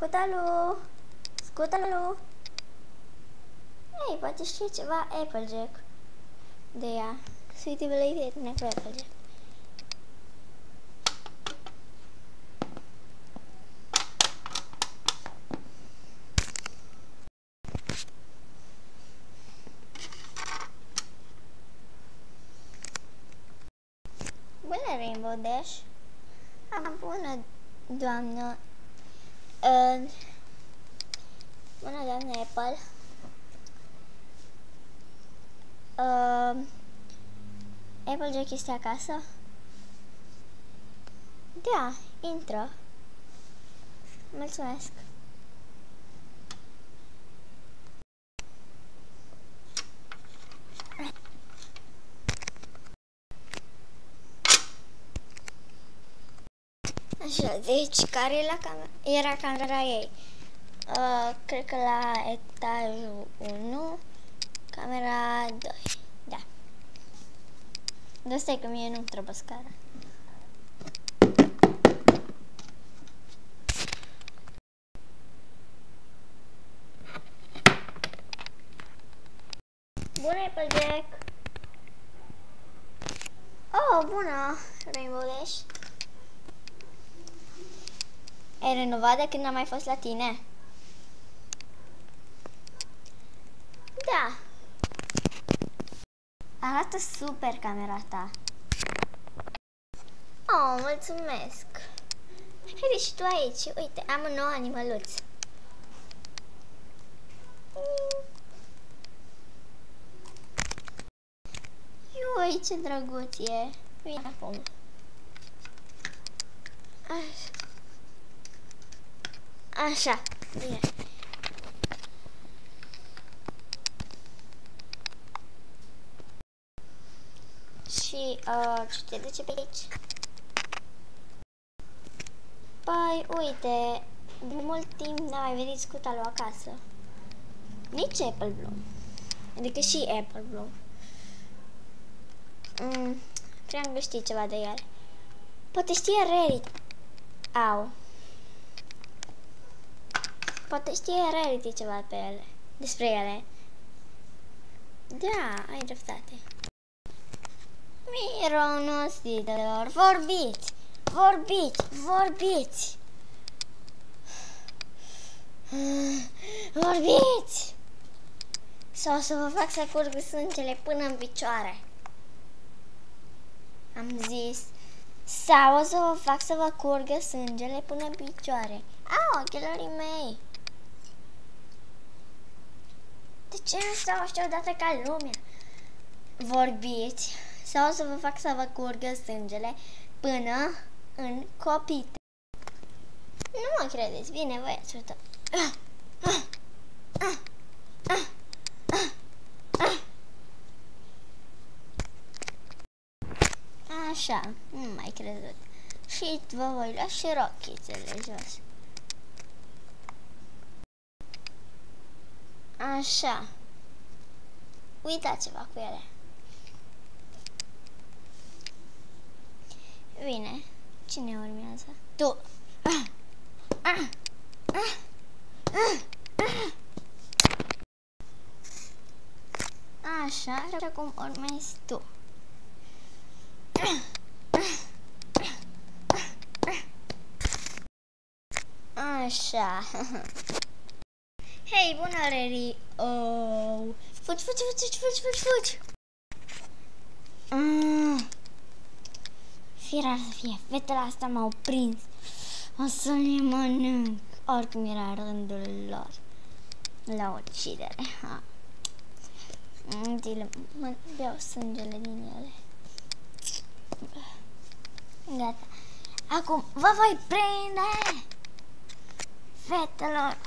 Scutalu! Scutalu! Ei, poate știe ceva Applejack de ea. Să uite pe la ei cu Applejack. Bună, Rainbow Dash! Bună, doamnă! Bună, doamnă Apple! Applejack este acasă? Da, intră. Mulțumesc. Așa, deci care era camera ei? Cred că la etajul 1, camera 2, da. Dar stai că mie nu-mi trebuie scara. Bună, Applejack! Oh, bună, Rainbow Dash! Ai renovat de când am mai fost la tine? Da. Arată super camera ta. Oh, mulțumesc. Haide și tu aici. Uite, am un nou animăluț. Iui, ce drăguț e. Vine acum. Așa, bine. Și ce te duce pe aici? Păi, uite, de mult timp n-am mai venit Scutalu acasă. Nici Apple Bloom. Adică și Apple Bloom. Vreau că știi ceva de el. Poate știe Rarity. Au. Poate știe Rarity ceva pe ele. Despre ele. Da, ai dreptate. Mironosidelor, vorbiți! Vorbiți! Vorbiți! Vorbiți! Sau să vă fac să curgă sângele până în picioare. Am zis. Sau o să vă fac să vă curgă sângele până în picioare. Au, ochelarii mei! De ce nu stau așa odată ca lumea? Vorbiți! Sau o să vă fac să vă curgă sângele până în copite. Nu mă credeți, bine, voi ascultă. Așa, nu mai crezut. Și vă voi lua și rochițele jos. Așa. Uitați-vă cu ele. Bine. Cine urmează? Tu. Așa, și acum urmezi tu. Așa. Hei, bună, Rary. Oh. Fugi, fugi, fugi, fugi, fugi, fugi. Firar să fie, fetele astea m-au prins. O să le mănânc. Oricum era rândul lor la ucidere. Mă beau sângele din ele. Gata. Acum vă voi prinde, fetelor.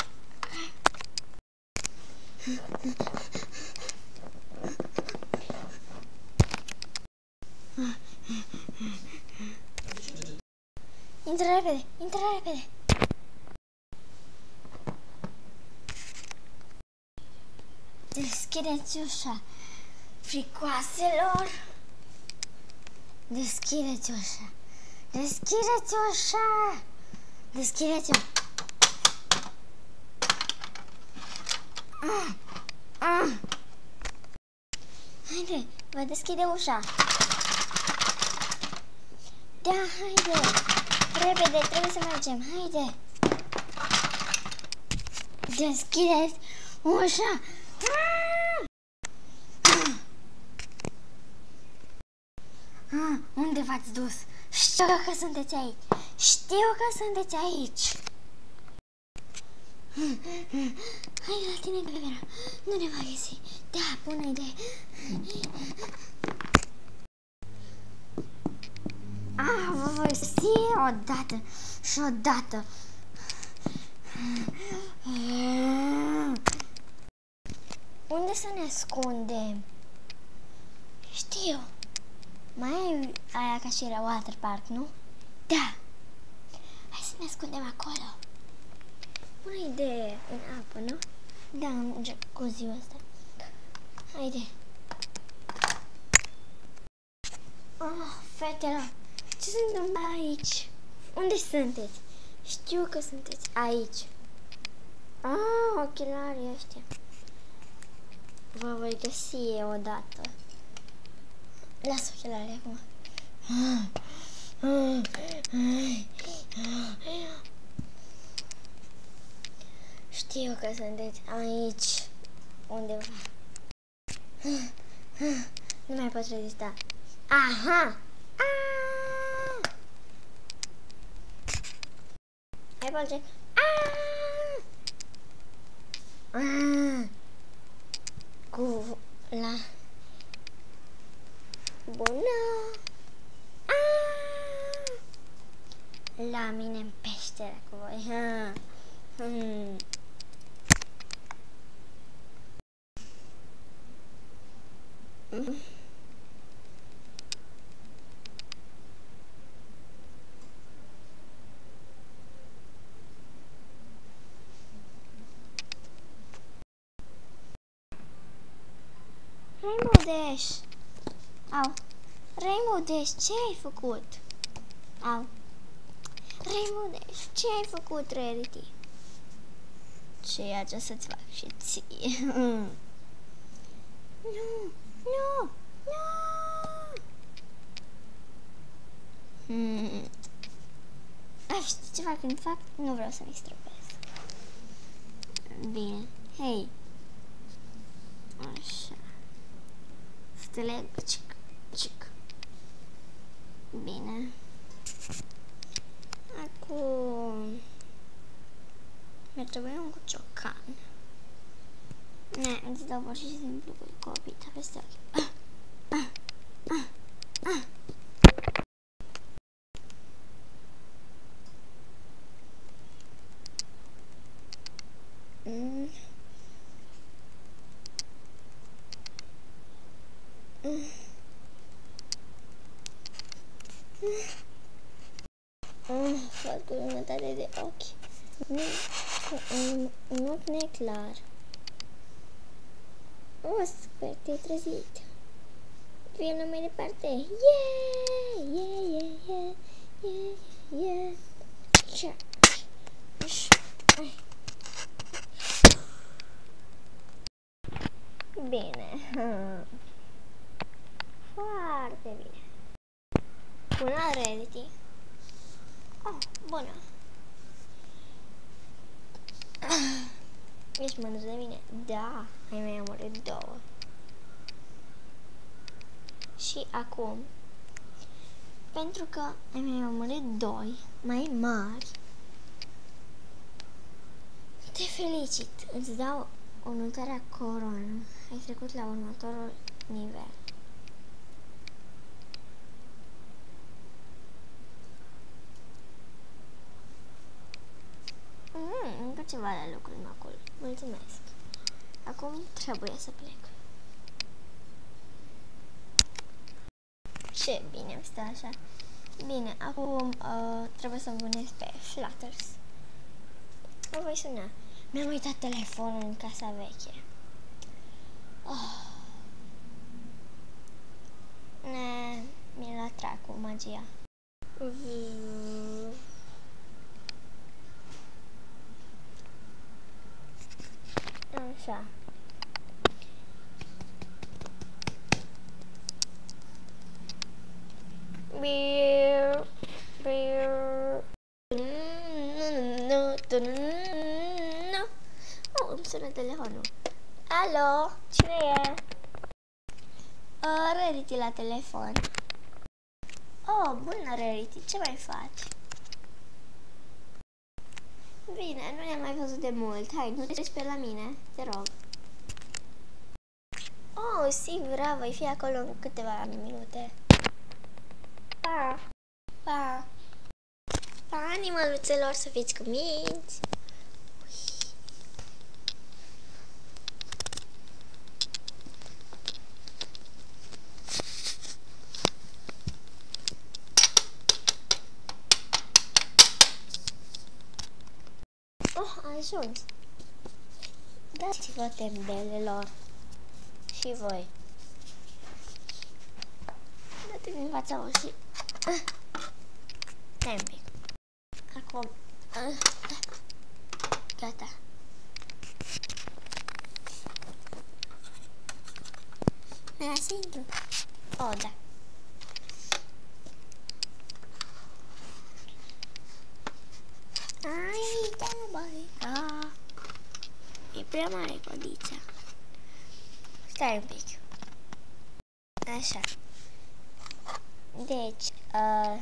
Intră repede, intră repede. Deschideți ușa, fricoaselor. Deschideți ușa. Deschideți ușa. Deschideți-o. Haide, vă deschide ușa. Da, haide. Repede, trebuie să mergem. Haide. Deschideți ușa. Unde v-ați dus? Știu că sunteți aici. Știu că sunteți aici. Hai la tine, Vera. Nu ne va găsi. Da, bună idee. Vă voi găsi odată și odată. Unde să ne ascundem? Știu. Mai ai aia ca și la water park, nu? Da. Hai să ne ascundem acolo. Bună idee. În apă, nu? Da, în jacuzziul ăsta. Haide. Fetelor, ce se întâmplă aici? Unde sunteți? Știu că sunteți aici. Ochelarii ăștia. Vă voi găsi odată. Las ochelarii acum. Știu că sunteți aici. Undeva. Nu mai pot rezista. Aha! Hai, Polge. Cu la... Bună! La mine în peșteră cu voi. Rainbow Dash! Au! Rainbow Dash, ce ai făcut? Au! Rainbow Dash, ce ai făcut, Rarity? Ceea ce să-ți fac și ție. Nu! Nu! Nu! Știi ceva când fac? Nu vreau să-mi stropesc. Bine. Hei! Așa. Să te leg. Cic. Bine. Acum mi-ar trebui un ciocan. Îți dau pur și simplu cu o pită peste ochi. Fac cu jumătate de ochi. Nu e clar. Sper, te-ai trezit. Vină mai departe. Yeah. Bine. Foarte bine. Bună, Rarity. Bună. Ești mândru de mine? Da, ai mai omorât 2. Și acum, pentru că ai mai omorât 2 mai mari, te felicit. Îți dau următoarea coroană. Ai trecut la următorul nivel. Încă ceva de lucruri acolo. Mulțumesc. Acum trebuie să plec. Ce bine îmi stă așa. Bine, acum trebuie să-mi vânez pe Flutters. Mă voi suna. Mi-am uitat telefonul în casa veche. Mi-l atrag cu magia. Așa. Nu. Oh, îmi sună telefonul. Alo, cine e? Rarity la telefon. Oh, bună, Rarity, ce mai faci? Bine, nu ne-am mai văzut de mult. Hai, nu treci pe la mine, te rog. Oh, sigur, voi fi acolo în câteva minute. Pa! Pa! Pa, animăluțelor, să fiți cuminți! Oh, a ajuns! Dați-vă tembelelor! Și voi! Dă-te din fața ușii! Stai un pic! Acum... Gata! Mi-a să intru! Oh, da! Ai, da, băi! E prea mare codița! Stai un pic! Așa! Deci, oh,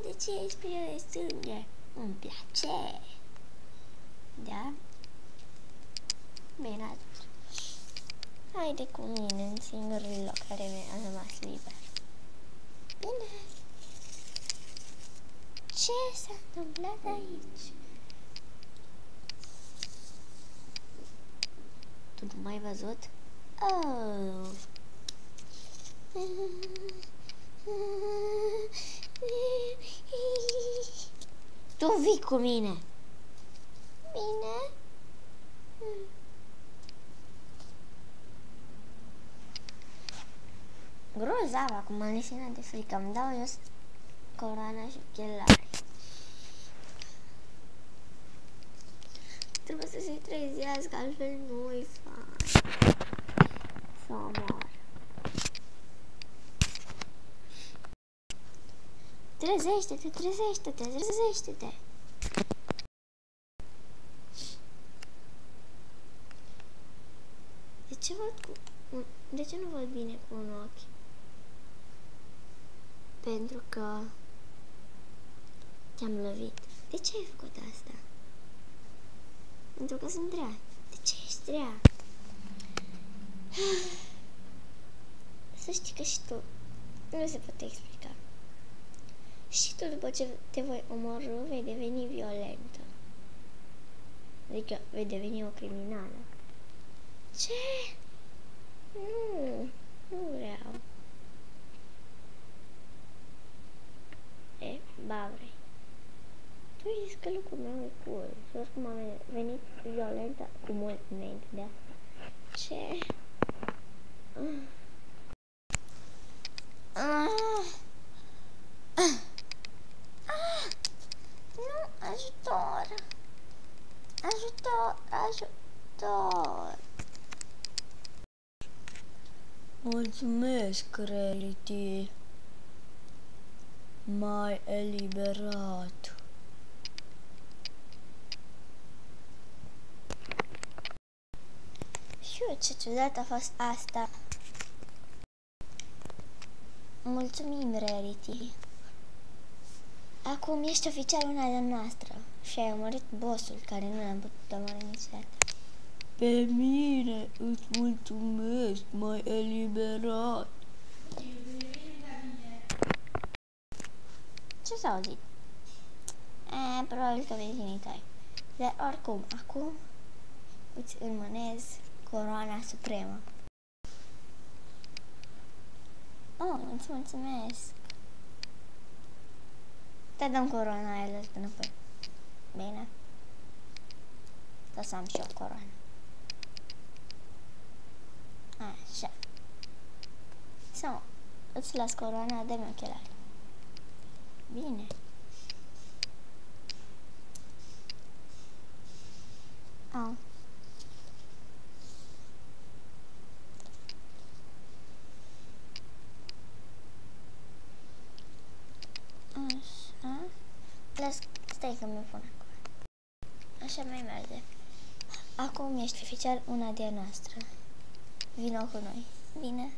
de ce ești plină de sânge? Îmi place! Da? Bine, atunci. Haide cu mine în singurul loc care mi-a rămas liber. Bine! Ce s-a întâmplat aici? Tu nu m-ai văzut? Oh! Tu vii cu mine. Bine? Grozav, acum am leșinat de frică. Îmi dau eu coroana și chelarii. Trebuie să se trezească, altfel nu-i fain. Să mor. Trezește-te, trezește-te, trezește-te! De ce nu văd bine cu un ochi? Pentru că te-am lovit. De ce ai făcut asta? Pentru că sunt rea. De ce ești rea? Să știi că și tu nu se poate explica. Și tu, după ce te voi omorâ, vei deveni violentă. Adică vei deveni o criminală. Ce? Nu vreau. Ba vrei. Tu zici că lucrul meu e cool. Și oricum am venit violentă cu mult înainte de asta. Ce? Nu, ajutor! Ajutor, ajutor! Mulțumesc, Rarity. M-ai eliberat. Știu ce ciudat a fost asta. Mulțumim, Rarity. Acum ești oficial una de noastră și ai omorât bossul care nu l-am putut omorâ niciodată. Pe mine îți mulțumesc, m-ai eliberat. Ce s-a auzit? Probabil că vecinii tăi. Dar oricum, acum îți înmânez coroana supremă. Oh, îți mulțumesc. Te dăm coroana aia înapoi. Bine? Să am și eu coroana. Așa. Sau, îți las coroana, dă-mi ochelari. Bine. Au. Așa. Stai că mi-o pun acum. Așa mai merge. Acum ești oficial una de-a noastră. Vino cu noi. Bine?